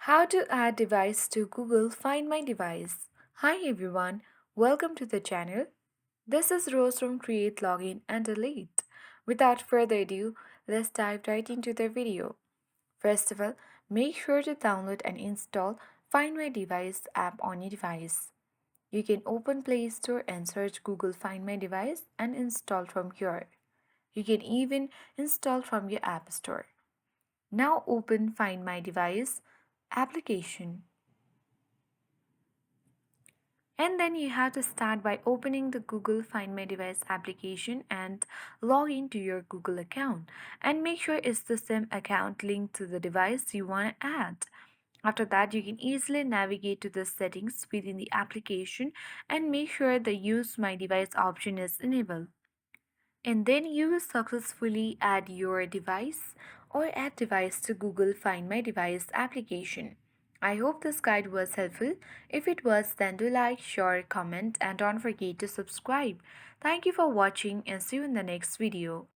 How to add device to Google Find My Device. Hi everyone, welcome to the channel. This is Rose from Create Login and Delete. Without further ado, let's dive right into the video. First of all, make sure to download and install Find My Device app on your device. You can open Play Store and search Google Find My Device and install from here. You can even install from your App Store. Now open Find My Device application. And then you have to start by opening the Google Find My Device application and log into your Google account. And make sure it's the same account linked to the device you want to add. After that, you can easily navigate to the settings within the application and make sure the Use My Device option is enabled. And then you will successfully add your device or add device to Google Find My Device application. I hope this guide was helpful. If it was, then do like, share, comment, and don't forget to subscribe. Thank you for watching and see you in the next video.